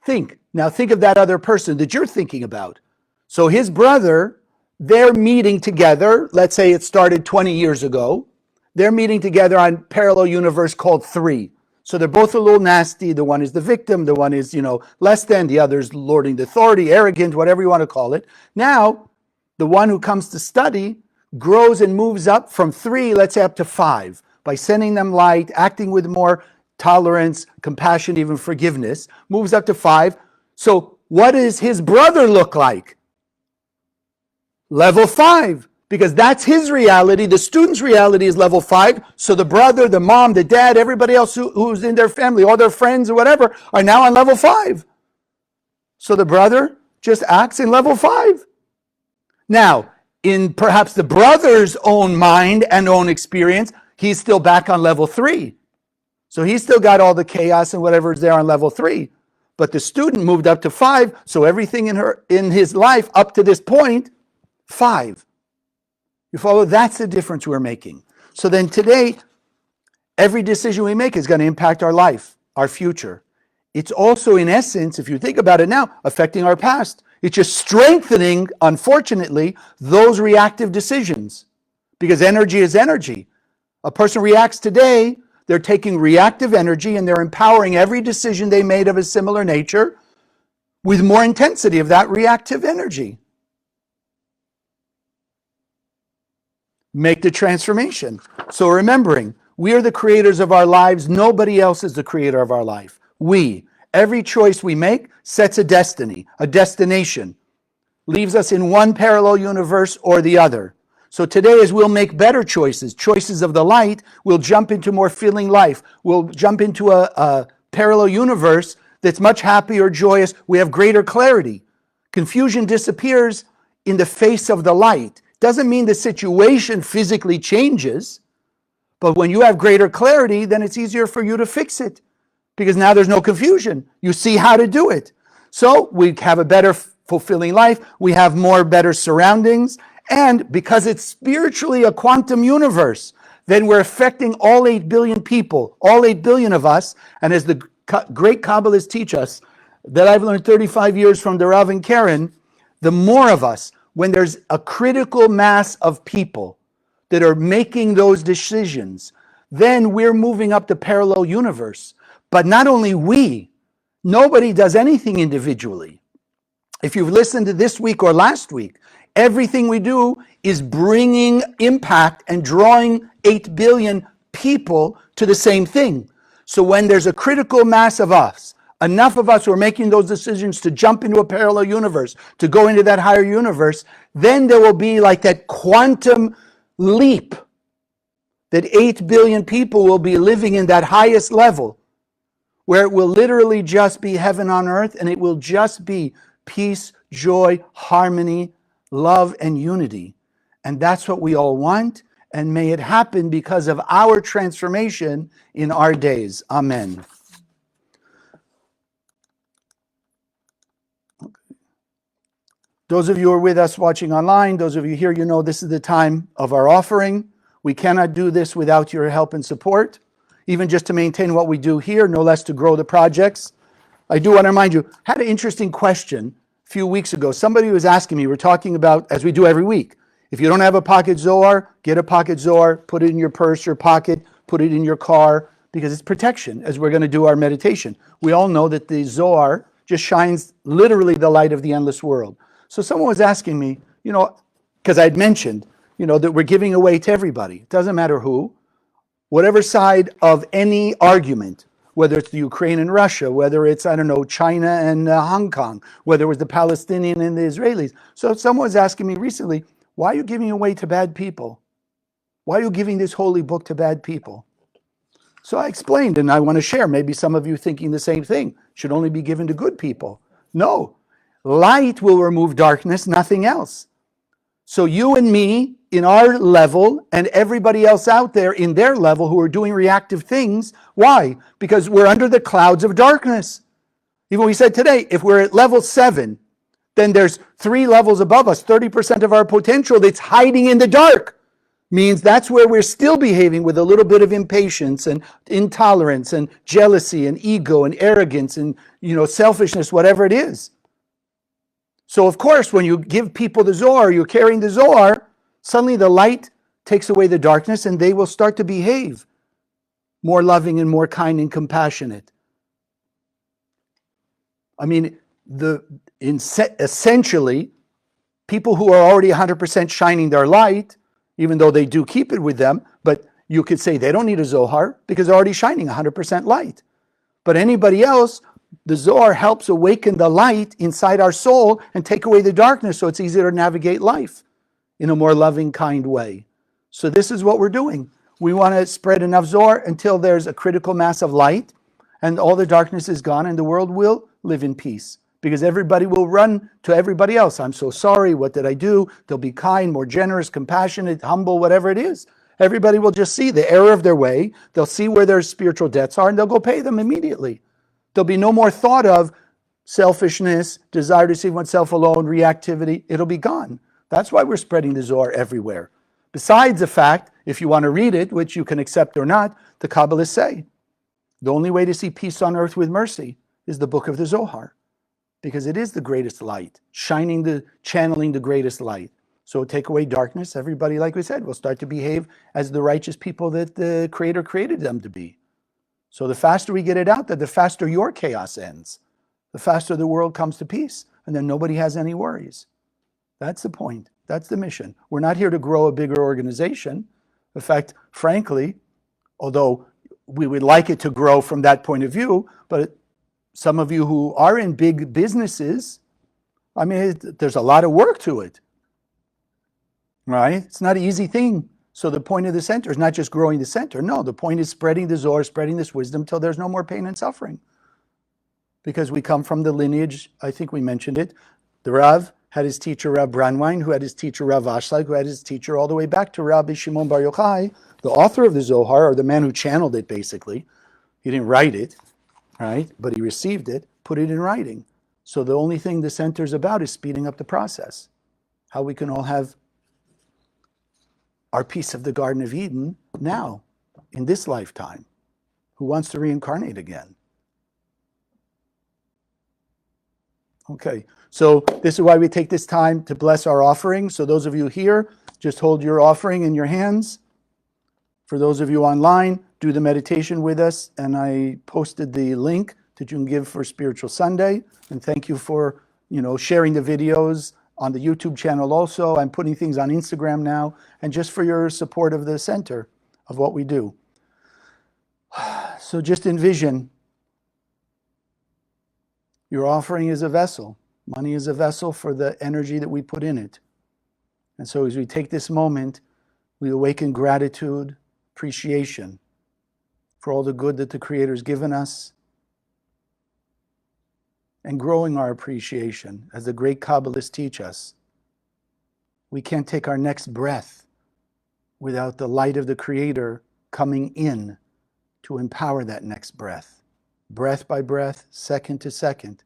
think of that other person that you're thinking about. So his brother, they're meeting together. Let's say it started 20 years ago. They're meeting together on parallel universe called 3. So they're both a little nasty. The one is the victim. The one is, less than. The other's lording the authority, arrogant, whatever you want to call it. Now, the one who comes to study grows and moves up from 3, let's say up to 5, by sending them light, acting with more tolerance, compassion, even forgiveness, moves up to 5. So what does his brother look like? Level 5. Because that's his reality. The student's reality is level 5. So the brother, the mom, the dad, everybody else who's in their family, all their friends or whatever, are now on level 5. So the brother just acts in level 5. Now, in perhaps the brother's own mind and own experience, he's still back on level 3. So he's still got all the chaos and whatever is there on level 3. But the student moved up to 5. So everything in his life up to this point, 5. You follow? That's the difference we're making. So then today, every decision we make is going to impact our life, our future. It's also, in essence, if you think about it now, affecting our past. It's just strengthening, unfortunately, those reactive decisions. Because energy is energy. A person reacts today, they're taking reactive energy and they're empowering every decision they made of a similar nature with more intensity of that reactive energy. Make the transformation. So remembering, we are the creators of our lives. Nobody else is the creator of our life. Every choice we make sets a destiny, a destination, leaves us in one parallel universe or the other. So today, as we'll make better choices of the light, we'll jump into more feeling life. We'll jump into a parallel universe that's much happier, joyous. We have greater clarity. Confusion disappears in the face of the light. Doesn't mean the situation physically changes, but when you have greater clarity, then it's easier for you to fix it because now there's no confusion. You see how to do it. So we have a better, fulfilling life. We have more better surroundings. And because it's spiritually a quantum universe, then we're affecting all 8 billion people, all 8 billion of us. And as the great Kabbalists teach us, that I've learned 35 years from the Rav and Karen, the more of us, when there's a critical mass of people that are making those decisions, then we're moving up the parallel universe. But not only nobody does anything individually. If you've listened to this week or last week, everything we do is bringing impact and drawing 8 billion people to the same thing. So when there's a critical mass of us, enough of us who are making those decisions to jump into a parallel universe, to go into that higher universe, then there will be like that quantum leap that 8 billion people will be living in that highest level, where it will literally just be heaven on earth, and it will just be peace, joy, harmony, love, and unity. And that's what we all want, and may it happen because of our transformation in our days. Amen. Those of you who are with us watching online, those of you here, you know this is the time of our offering. We cannot do this without your help and support, even just to maintain what we do here, no less to grow the projects. I do want to remind you, I had an interesting question a few weeks ago. Somebody was asking me, we're talking about, as we do every week, if you don't have a pocket Zohar, get a pocket Zohar, put it in your purse, your pocket, put it in your car, because it's protection as we're going to do our meditation. We all know that the Zohar just shines literally the light of the endless world. So someone was asking me, because I'd mentioned, that we're giving away to everybody. It doesn't matter who. whatever side of any argument, whether it's the Ukraine and Russia, whether it's, I don't know, China and Hong Kong, whether it was the Palestinian and the Israelis. So someone was asking me recently, why are you giving away to bad people? Why are you giving this holy book to bad people? So I explained, and I want to share, maybe some of you thinking the same thing, should only be given to good people. No, light will remove darkness, nothing else. So you and me in our level and everybody else out there in their level who are doing reactive things, why? Because we're under the clouds of darkness. Even we said today, if we're at level 7, then there's 3 levels above us, 30% of our potential that's hiding in the dark. Means that's where we're still behaving with a little bit of impatience and intolerance and jealousy and ego and arrogance and selfishness, whatever it is. So of course, when you give people the Zohar, you're carrying the Zohar, suddenly the light takes away the darkness and they will start to behave more loving and more kind and compassionate. I mean, essentially, people who are already 100% shining their light, even though they do keep it with them, but you could say they don't need a Zohar because they're already shining 100% light. But anybody else, the Zohar helps awaken the light inside our soul and take away the darkness so it's easier to navigate life in a more loving, kind way. So this is what we're doing. We want to spread enough Zohar until there's a critical mass of light and all the darkness is gone and the world will live in peace. Because everybody will run to everybody else. I'm so sorry, what did I do? They'll be kind, more generous, compassionate, humble, whatever it is. Everybody will just see the error of their way. They'll see where their spiritual debts are and they'll go pay them immediately. There'll be no more thought of selfishness, desire to see oneself alone, reactivity. It'll be gone. That's why we're spreading the Zohar everywhere. Besides the fact, if you want to read it, which you can accept or not, the Kabbalists say, the only way to see peace on earth with mercy is the book of the Zohar. Because it is the greatest light, channeling the greatest light. So take away darkness, everybody, like we said, will start to behave as the righteous people that the Creator created them to be. So the faster we get it out there, the faster your chaos ends. The faster the world comes to peace, and then nobody has any worries. That's the point. That's the mission. We're not here to grow a bigger organization. In fact, frankly, although we would like it to grow from that point of view, but some of you who are in big businesses, I mean, there's a lot of work to it, right? It's not an easy thing. So the point of the center is not just growing the center. No, the point is spreading the Zohar, spreading this wisdom till there's no more pain and suffering. Because we come from the lineage, I think we mentioned it, the Rav had his teacher Rav Branwein, who had his teacher Rav Ashlag, who had his teacher all the way back to Rabbi Shimon Bar Yochai, the author of the Zohar, or the man who channeled it basically. He didn't write it. Right? But he received it, put it in writing. So the only thing the center is about is speeding up the process. How we can all have our piece of the Garden of Eden now, in this lifetime. Who wants to reincarnate again? Okay, so this is why we take this time to bless our offering. So those of you here, just hold your offering in your hands. For those of you online, do the meditation with us, and I posted the link that you can give for Spiritual Sunday. And thank you for, sharing the videos on the YouTube channel also. I'm putting things on Instagram now, and just for your support of the center, of what we do. So just envision your offering is a vessel. Money is a vessel for the energy that we put in it. And so as we take this moment, we awaken gratitude, appreciation for all the good that the Creator's given us, and growing our appreciation, as the great Kabbalists teach us. We can't take our next breath without the light of the Creator coming in to empower that next breath. Breath by breath, second to second,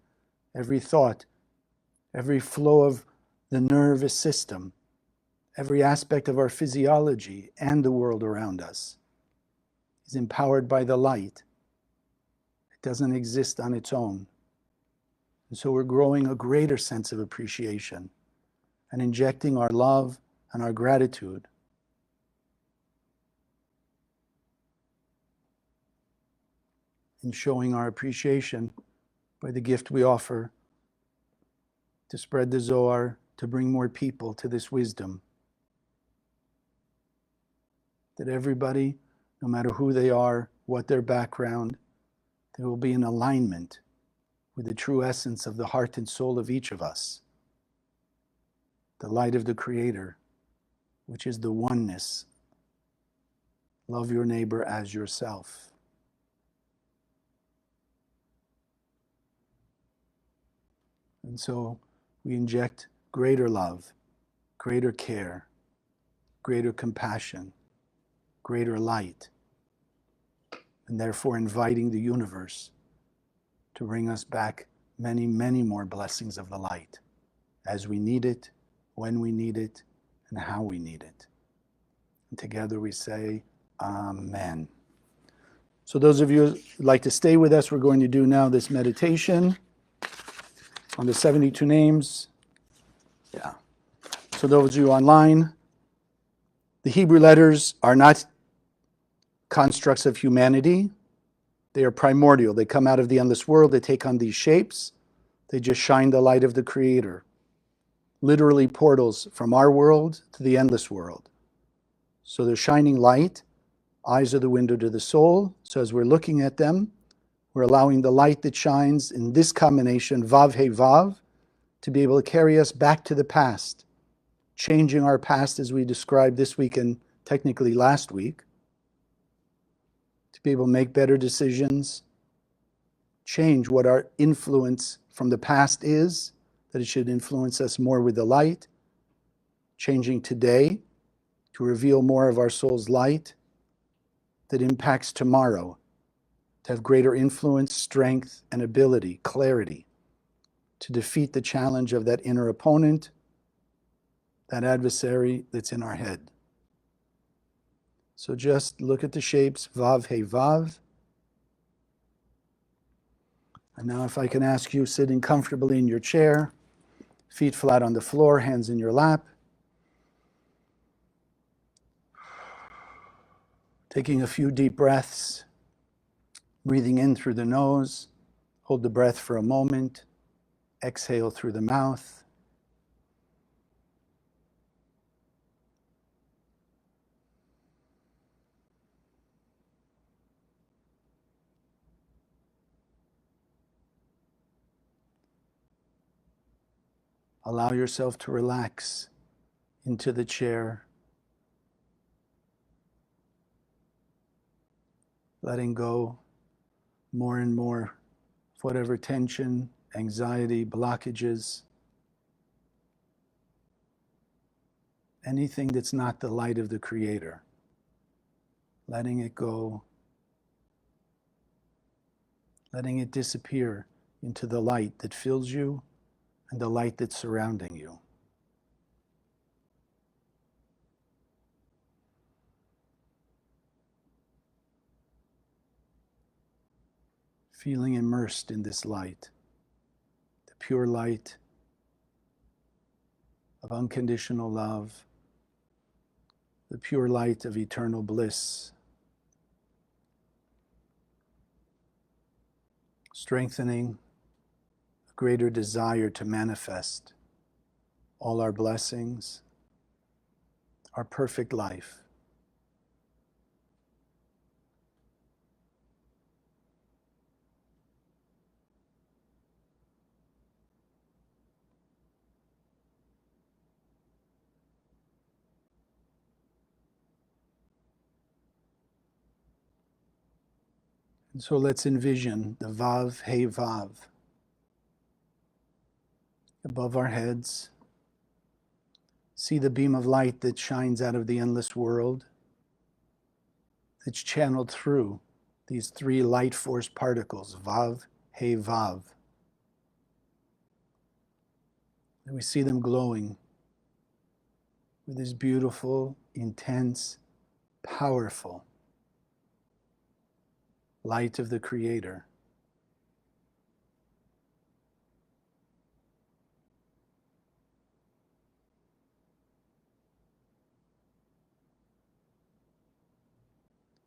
every thought, every flow of the nervous system, every aspect of our physiology and the world around us is empowered by the light. It doesn't exist on its own. And so we're growing a greater sense of appreciation and injecting our love and our gratitude. And showing our appreciation by the gift we offer to spread the Zohar, to bring more people to this wisdom. That everybody no matter who they are, what their background, they will be in alignment with the true essence of the heart and soul of each of us, the light of the Creator, which is the oneness. Love your neighbor as yourself. And so we inject greater love, greater care, greater compassion, greater light, and therefore inviting the universe to bring us back many, many more blessings of the light as we need it, when we need it, and how we need it. And together we say, Amen. So those of you who'd like to stay with us, we're going to do now this meditation on the 72 names. Yeah. So those of you online, the Hebrew letters are not constructs of humanity. They are primordial. They come out of the endless world. They take on these shapes. They just shine the light of the Creator. Literally portals from our world to the endless world. So they're shining light. Eyes are the window to the soul. So as we're looking at them, we're allowing the light that shines in this combination, Vav He Vav, to be able to carry us back to the past, changing our past as we described this week and technically last week, to be able to make better decisions, change what our influence from the past is, that it should influence us more with the light, changing today to reveal more of our soul's light that impacts tomorrow, to have greater influence, strength, and ability, clarity, to defeat the challenge of that inner opponent, that adversary that's in our head. So just look at the shapes, Vav He Vav. And now if I can ask you, sitting comfortably in your chair, feet flat on the floor, hands in your lap, taking a few deep breaths, breathing in through the nose, hold the breath for a moment, exhale through the mouth. Allow yourself to relax into the chair, letting go more and more of whatever tension, anxiety, blockages, anything that's not the light of the Creator, letting it go, letting it disappear into the light that fills you and the light that's surrounding you. Feeling immersed in this light, the pure light of unconditional love, the pure light of eternal bliss, strengthening a greater desire to manifest all our blessings, our perfect life. And so let's envision the Vav He Vav above our heads. See the beam of light that shines out of the endless world, that's channeled through these three light force particles, Vav He Vav. And we see them glowing with this beautiful, intense, powerful light of the Creator.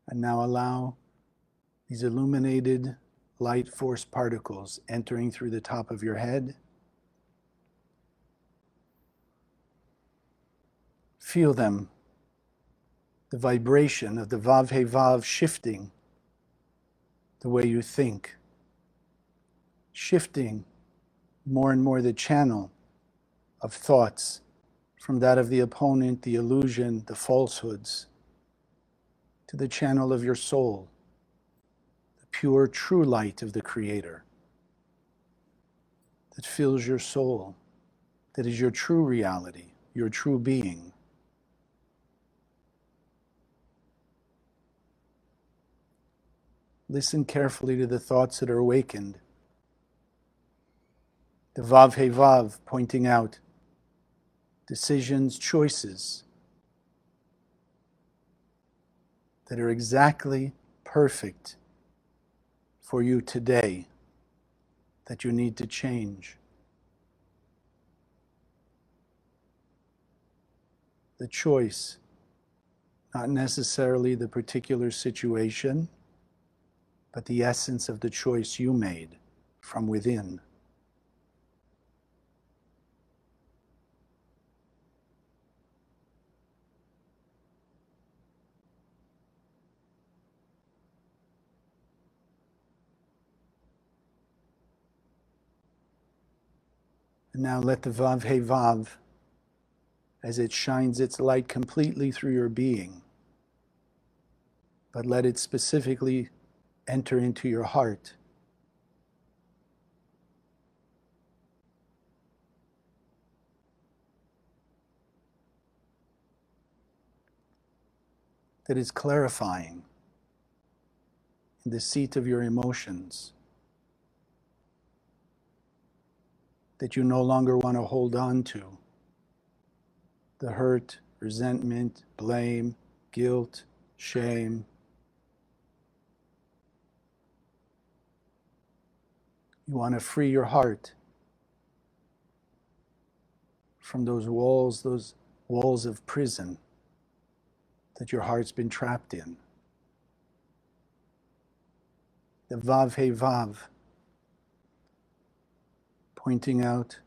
And now allow these illuminated light force particles entering through the top of your head. Feel them the vibration of the Vav He Vav shifting the way you think, shifting more and more the channel of thoughts from that of the opponent, the illusion, the falsehoods, to the channel of your soul, the pure, true light of the Creator that fills your soul, that is your true reality, your true being. Listen carefully to the thoughts that are awakened. The Vav He Vav pointing out decisions, choices that are exactly perfect for you today, that you need to change. The choice, not necessarily the particular situation, but the essence of the choice you made from within. And now let the Vav He Vav, as it shines its light completely through your being, but let it specifically enter into your heart. That is clarifying in the seat of your emotions, that you no longer want to hold on to. The hurt, resentment, blame, guilt, shame. You want to free your heart from those walls of prison that your heart's been trapped in. The Vav He Vav pointing out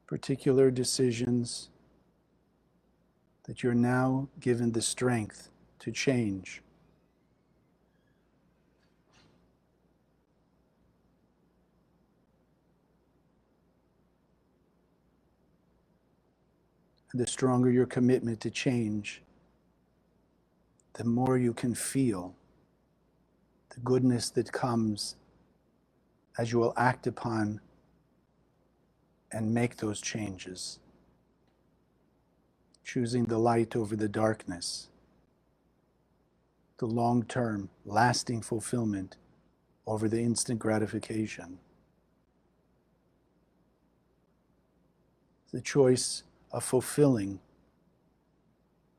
particular decisions that you're now given the strength to change. And the stronger your commitment to change, the more you can feel the goodness that comes as you will act upon and make those changes, choosing the light over the darkness, the long-term, lasting fulfillment over the instant gratification. The choice of fulfilling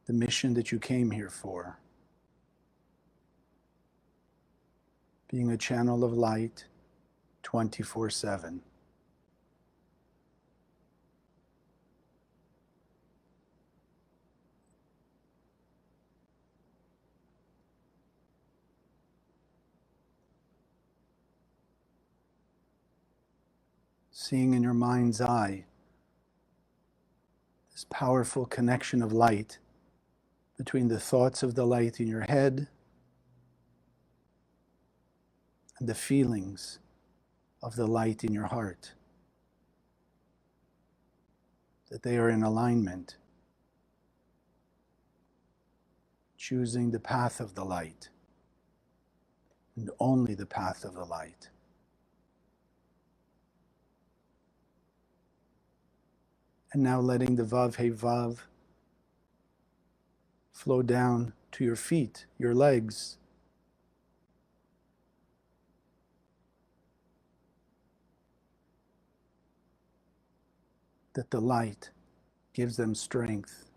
the mission that you came here for, being a channel of light 24/7. Seeing in your mind's eye this powerful connection of light between the thoughts of the light in your head and the feelings of the light in your heart, that they are in alignment, choosing the path of the light and only the path of the light. And now letting the Vav He Vav flow down to your feet, your legs. That the light gives them strength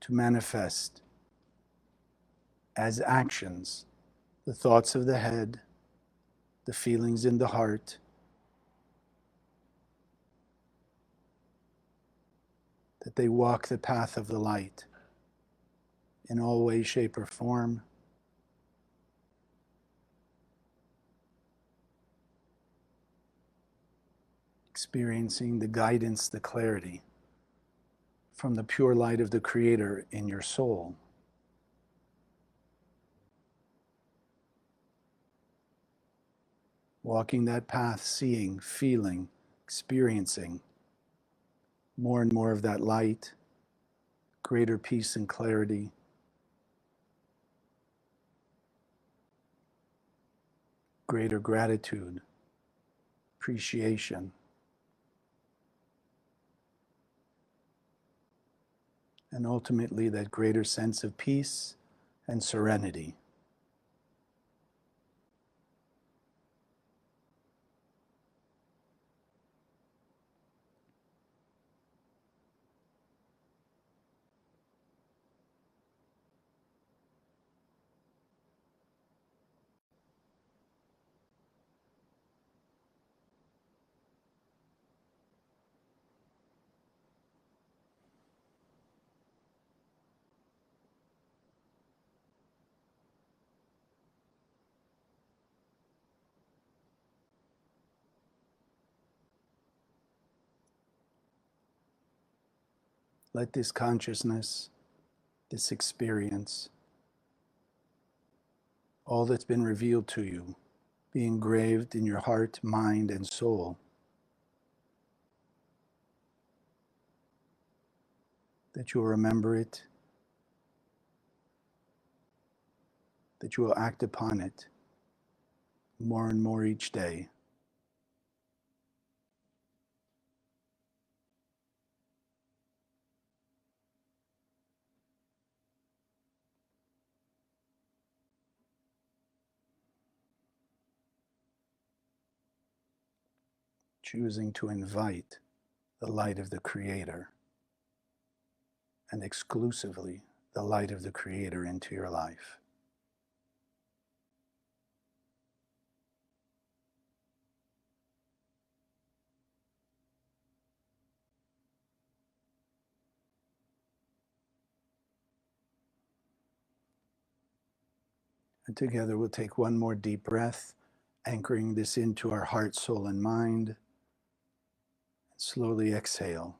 to manifest as actions the thoughts of the head, the feelings in the heart, that they walk the path of the light in all way, shape, or form. experiencing the guidance, the clarity from the pure light of the Creator in your soul. Walking that path, seeing, feeling, experiencing more and more of that light, greater peace and clarity. Greater gratitude, appreciation, and ultimately that greater sense of peace and serenity. Let this consciousness, this experience, all that's been revealed to you, be engraved in your heart, mind, and soul. That you will remember it, that you will act upon it more and more each day. Choosing to invite the light of the Creator, and exclusively the light of the Creator into your life. And together we'll take one more deep breath, anchoring this into our heart, soul, and mind. And slowly exhale.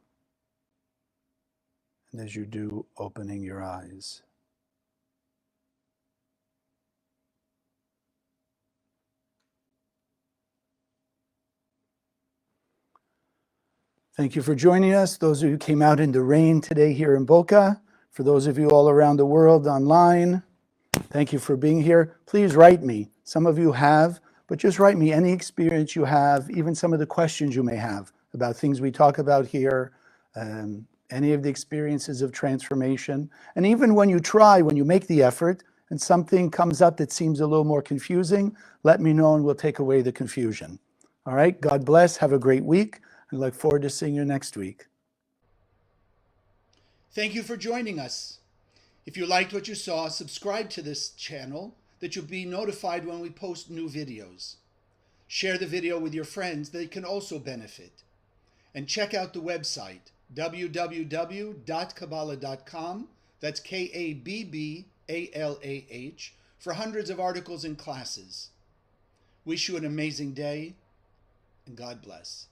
And as you do, opening your eyes. Thank you for joining us. Those of you who came out in the rain today here in Boca. For those of you all around the world online, thank you for being here. Please write me. Some of you have, but just write me any experience you have, even some of the questions you may have about things we talk about here, any of the experiences of transformation. And even when you try, when you make the effort, and something comes up that seems a little more confusing, let me know and we'll take away the confusion. All right, God bless. Have a great week. I look forward to seeing you next week. Thank you for joining us. If you liked what you saw, subscribe to this channel that you'll be notified when we post new videos. Share the video with your friends, they can also benefit. And check out the website, www.kabbalah.com, that's Kabbalah, for hundreds of articles and classes. Wish you an amazing day, and God bless.